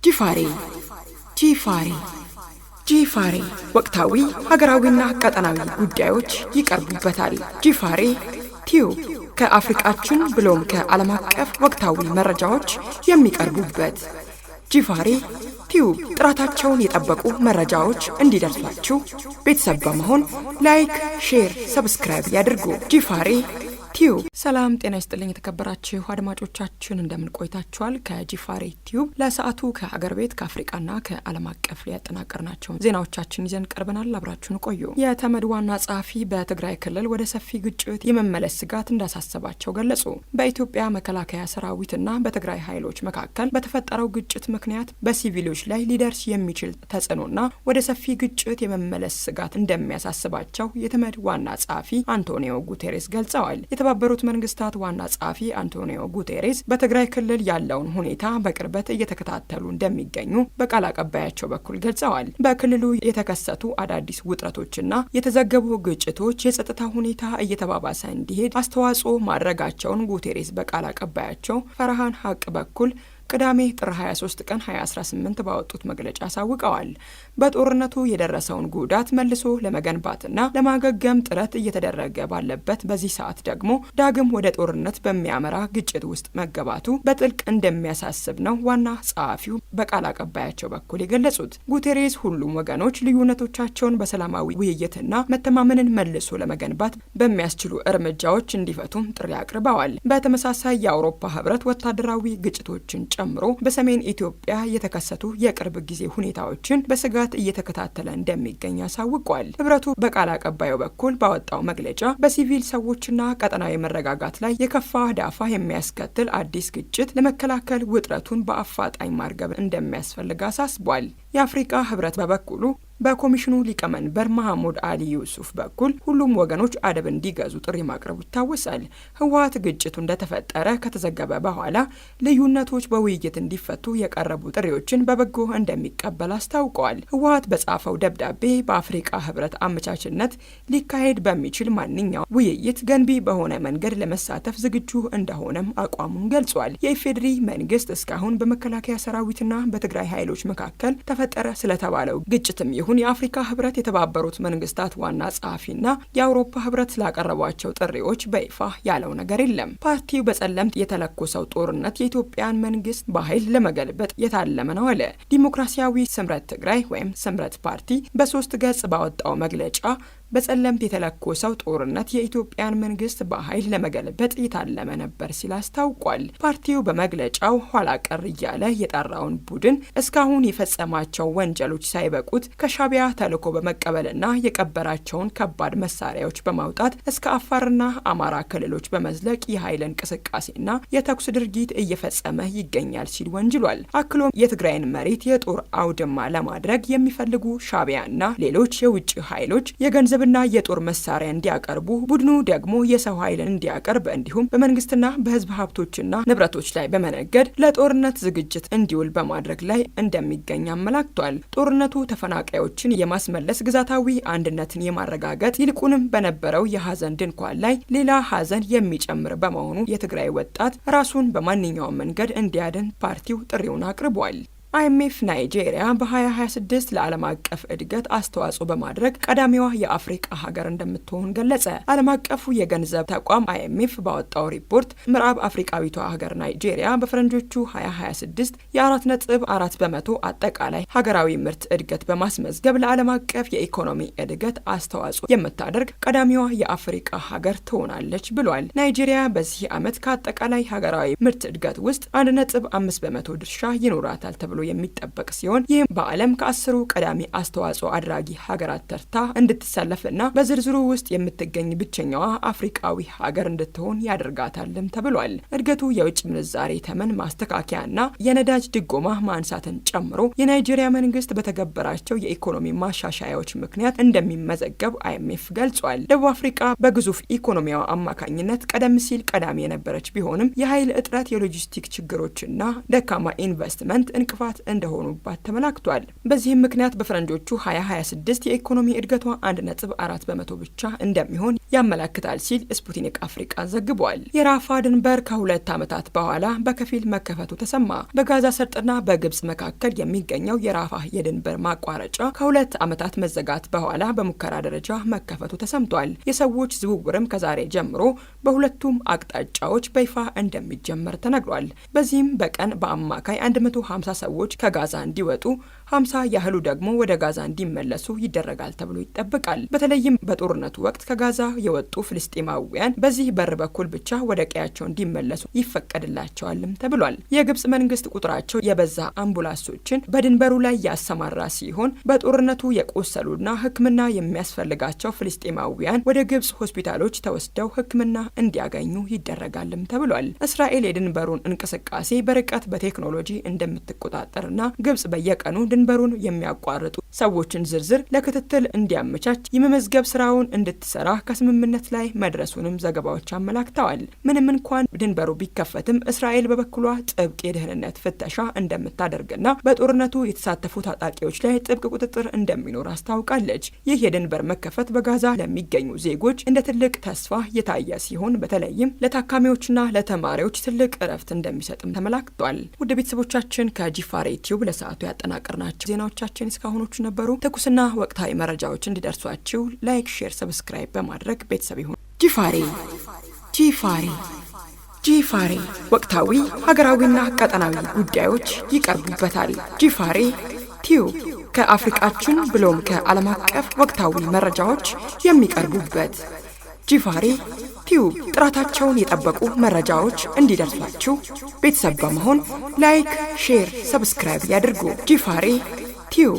ጂፋሬ ወቅታዊ ሀገራዊና ቀጠናዊ ጉዳዮች ይቀርቡበታል። ጂፋሬ ቲዩብ ከአፍሪካችን ብሎም ከዓለም አቀፍ ወቅታዊ መረጃዎች የሚቀርቡበት ጂፋሬ ቲዩብ ጥራታቸውን የጠበቁ መረጃዎች እንዲደርሷችሁ ቤተሰብ በመሆን ላይክ፣ ሼር፣ ሰብስክራይብ ያድርጉ። ጂፋሬ ቲዩብ። ሰላም ጤና ይስጥልኝ የተከበራችሁ አድማጮቻችን እንደምን ቆይታችኋል? ከጂፋሬ ቲዩብ ለሰዓቱ ከሀገር ቤት ከአፍሪካና ከዓለም አቀፍ ሊያጠናቀርናቸው ዜናዎቻችን ይዘን ቀርበናል። አብራችሁን ቆዩ። የተመድ ዋና ጸሐፊ በትግራይ ክልል ወደ ሰፊ ግጭት የመመለስ ስጋት እንዳሳሰባቸው ገለጹ። በኢትዮጵያ መከላከያ ሰራዊትና በትግራይ ኃይሎች መካከል በተፈጠረው ግጭት ምክንያት በሲቪሎች ላይ ሊደርስ የሚችል ተጽዕኖና ወደ ሰፊ ግጭት የመመለስ ስጋት እንደሚያሳስባቸው የተመድ ዋና ጸሐፊ አንቶኒዮ ጉቴሬስ ገልጸዋል። የተባበሩት መንግስታት ዋና ጸሐፊ አንቶኒዮ ጉቴሬስ በትግራይ ክልል ያለውን ሁኔታ በቅርበት እየተከታተሉ እንደሚገኙ በቃል አቀባያቸው በኩል ገልጸዋል። በክልሉ የተከሰቱ አዳዲስ ውጥረቶችና የተዘገቡ ግጭቶች የጸጥታ ሁኔታ እየተባባሰ እንዲሄድ አስተዋጽኦ ማድረጋቸውን ጉቴሬስ በቃል አቀባያቸው ፈርሃን ሀቅ በኩል ቅዳሜ ጥር 23 ቀን 2018 ባወጡት መግለጫ አሳውቀዋል። በጦርነቱ የደረሰውን ጉዳት መልሶ ለመገንባትና ለማገገም ጥረት እየተደረገ ባለበት በዚህ ሰዓት ደግሞ ዳግም ወደ ጦርነት በሚያመራ ግጭት ውስጥ መገባቱ በጥልቅ እንደሚያሳስብ ነው ዋና ጸሐፊው በቃል አቀባያቸው በኩል የገለጹት። ጉቴሬስ ሁሉም ወገኖች ልዩነቶቻቸውን በሰላማዊ ውይይትና መተማመንን መልሶ ለመገንባት በሚያስችሉ እርምጃዎች እንዲፈቱም ጥሪ አቅርበዋል። በተመሳሳይ የአውሮፓ ህብረት ወታደራዊ ግጭቶችን ጨምሮ በሰሜን ኢትዮጵያ የተከሰቱ የቅርብ ጊዜ ሁኔታዎችን በስጋት እየተከታተለ እንደሚገኝ አሳውቋል። ህብረቱ በቃል አቀባዩ በኩል ባወጣው መግለጫ በሲቪል ሰዎችና ቀጠናዊ መረጋጋት ላይ የከፋ ዳፋ የሚያስከትል አዲስ ግጭት ለመከላከል ውጥረቱን በአፋጣኝ ማርገብ እንደሚያስፈልግ አሳስቧል። የአፍሪካ ህብረት በበኩሉ በኮሚሽኑ ሊቀመንበር መሐሙድ አሊ ዩሱፍ በኩል ሁሉም ወገኖች አደብ እንዲገዙ ጥሪ ማቅረቡ ይታወሳል። ህወሓት ግጭቱ እንደተፈጠረ ከተዘገበ በኋላ ልዩነቶች በውይይት እንዲፈቱ የቀረቡ ጥሪዎችን በበጎ እንደሚቀበል አስታውቀዋል። ህወሓት በጻፈው ደብዳቤ በአፍሪካ ህብረት አመቻችነት ሊካሄድ በሚችል ማንኛውም ውይይት ገንቢ በሆነ መንገድ ለመሳተፍ ዝግጁ እንደሆነም አቋሙን ገልጿል። የኢፌዴሪ መንግስት እስካሁን በመከላከያ ሰራዊትና በትግራይ ኃይሎች መካከል ተፈጠረ ስለተባለው ግጭትም ይሁን የአፍሪካ ህብረት የተባበሩት መንግስታት ዋና ጸሐፊና የአውሮፓ ህብረት ስላቀረቧቸው ጥሪዎች በይፋ ያለው ነገር የለም። ፓርቲው በጸለምት የተለኮሰው ጦርነት የኢትዮጵያን መንግስት በኃይል ለመገልበጥ የታለመ ነው አለ። ዲሞክራሲያዊ ስምረት ትግራይ ወይም ስምረት ፓርቲ በ3 ገጽ ባወጣው መግለጫ በጸለምት የተለኮሰው ጦርነት የኢትዮጵያን መንግስት በኃይል ለመገልበጥ የታለመ ነበር ሲል አስታውቋል። ፓርቲው በመግለጫው ኋላ ቀር እያለ የጠራውን ቡድን እስካሁን የፈጸማቸው ወንጀሎች ሳይበቁት ከሻቢያ ተልዕኮ በመቀበልና የቀበራቸውን ከባድ መሳሪያዎች በማውጣት እስከ አፋርና አማራ ክልሎች በመዝለቅ የኃይል እንቅስቃሴና የተኩስ ድርጊት እየፈጸመ ይገኛል ሲል ወንጅሏል። አክሎም የትግራይን መሬት የጦር አውድማ ለማድረግ የሚፈልጉ ሻቢያና ሌሎች የውጭ ኃይሎች የገንዘብ ና የጦር መሳሪያ እንዲያቀርቡ ቡድኑ ደግሞ የሰው ኃይልን እንዲያቀርብ እንዲሁም በመንግስትና በህዝብ ሀብቶችና ንብረቶች ላይ በመነገድ ለጦርነት ዝግጅት እንዲውል በማድረግ ላይ እንደሚገኝ አመላክቷል። ጦርነቱ ተፈናቃዮችን የማስመለስ ግዛታዊ አንድነትን የማረጋገጥ ይልቁንም በነበረው የሀዘን ድንኳን ላይ ሌላ ሀዘን የሚጨምር በመሆኑ የትግራይ ወጣት ራሱን በማንኛውም መንገድ እንዲያድን ፓርቲው ጥሪውን አቅርቧል። አይኤምኤፍ ናይጄሪያ በ2026 ለዓለም አቀፍ እድገት አስተዋጽኦ በማድረግ ቀዳሚዋ የአፍሪካ ሀገር እንደምትሆን ገለጸ። ዓለም አቀፉ የገንዘብ ተቋም አይኤምኤፍ ባወጣው ሪፖርት ምዕራብ አፍሪካዊቷ ሀገር ናይጄሪያ በፈረንጆቹ 2026 የ4.4 በመቶ አጠቃላይ ሀገራዊ ምርት እድገት በማስመዝገብ ለዓለም አቀፍ የኢኮኖሚ እድገት አስተዋጽኦ የምታደርግ ቀዳሚዋ የአፍሪካ ሀገር ትሆናለች ብሏል። ናይጄሪያ በዚህ ዓመት ከአጠቃላይ ሀገራዊ ምርት እድገት ውስጥ 1.5 በመቶ ድርሻ ይኖራታል ተብሎ የሚጠበቅ ሲሆን ይህም በዓለም ከ10 ቀዳሚ አስተዋጽኦ አድራጊ ሀገራት ተርታ እንድትሰለፍና በዝርዝሩ ውስጥ የምትገኝ ብቸኛዋ አፍሪካዊ ሀገር እንድትሆን ያደርጋታልም ተብሏል። እድገቱ የውጭ ምንዛሬ ተመን ማስተካከያና የነዳጅ ድጎማ ማንሳትን ጨምሮ የናይጄሪያ መንግስት በተገበራቸው የኢኮኖሚ ማሻሻያዎች ምክንያት እንደሚመዘገብ አይኤምኤፍ ገልጿል። ደቡብ አፍሪካ በግዙፍ ኢኮኖሚያዋ አማካኝነት ቀደም ሲል ቀዳሚ የነበረች ቢሆንም የኃይል እጥረት፣ የሎጂስቲክ ችግሮችና ደካማ ኢንቨስትመንት እንቅፋት እንደሆኑባት ተመላክቷል። በዚህም ምክንያት በፈረንጆቹ 2026 የኢኮኖሚ እድገቷ 1.4 በመቶ ብቻ እንደሚሆን ያመለክታል ሲል ስፑትኒክ አፍሪካ ዘግቧል። የራፋ ድንበር ከ2 ዓመታት በኋላ በከፊል መከፈቱ ተሰማ። በጋዛ ሰርጥና በግብጽ መካከል የሚገኘው የራፋ የድንበር ማቋረጫ ከ2 ዓመታት መዘጋት በኋላ በሙከራ ደረጃ መከፈቱ ተሰምቷል። የሰዎች ዝውውርም ከዛሬ ጀምሮ በሁለቱም አቅጣጫዎች በይፋ እንደሚጀመር ተነግሯል። በዚህም በቀን በአማካይ 150 ሰዎች ከጋዛ እንዲወጡ 50 ያህሉ ደግሞ ወደ ጋዛ እንዲመለሱ ይደረጋል ተብሎ ይጠበቃል። በተለይም በጦርነቱ ወቅት ከጋዛ የወጡ ፍልስጤማውያን በዚህ በር በኩል ብቻ ወደ ቀያቸው እንዲመለሱ ይፈቀድላቸዋልም ተብሏል። የግብጽ መንግስት ቁጥራቸው የበዛ አምቡላንሶችን በድንበሩ ላይ ያሰማራ ሲሆን በጦርነቱ የቆሰሉና ሕክምና የሚያስፈልጋቸው ፍልስጤማውያን ወደ ግብጽ ሆስፒታሎች ተወስደው ሕክምና እንዲያገኙ ይደረጋልም ተብሏል። እስራኤል የድንበሩን እንቅስቃሴ በርቀት በቴክኖሎጂ እንደምትቆጣጠርና ግብጽ በየቀኑ ድንበሩን የሚያቋርጡ ሰዎችን ዝርዝር ለክትትል እንዲያመቻች የመመዝገብ ስራውን እንድትሰራ ከስምምነት ላይ መድረሱንም ዘገባዎች አመላክተዋል። ምንም እንኳን ድንበሩ ቢከፈትም እስራኤል በበኩሏ ጥብቅ የደህንነት ፍተሻ እንደምታደርግና በጦርነቱ የተሳተፉ ታጣቂዎች ላይ ጥብቅ ቁጥጥር እንደሚኖር አስታውቃለች። ይህ የድንበር መከፈት በጋዛ ለሚገኙ ዜጎች እንደ ትልቅ ተስፋ የታየ ሲሆን በተለይም ለታካሚዎችና ለተማሪዎች ትልቅ እረፍት እንደሚሰጥም ተመላክቷል። ውድ ቤተሰቦቻችን ከጂፋሬ ቲዩብ ለሰዓቱ ያጠናቀርናቸው ዜናዎቻችን እስካሁኖቹ ነበሩ። ትኩስና ወቅታዊ መረጃዎች እንዲደርሷችሁ ላይክ፣ ሼር፣ ሰብስክራይብ በማድረግ ቤተሰብ ይሁኑ። ጂፋሬ ወቅታዊ ሀገራዊና ቀጠናዊ ጉዳዮች ይቀርቡበታል። ጂፋሬ ቲዩብ ከአፍሪቃችን ብሎም ከዓለም አቀፍ ወቅታዊ መረጃዎች የሚቀርቡበት ጂፋሬ ቲዩብ ጥራታቸውን የጠበቁ መረጃዎች እንዲደርሷችሁ ቤተሰብ በመሆን ላይክ፣ ሼር፣ ሰብስክራይብ ያድርጉ። ጂፋሬ ቲዩብ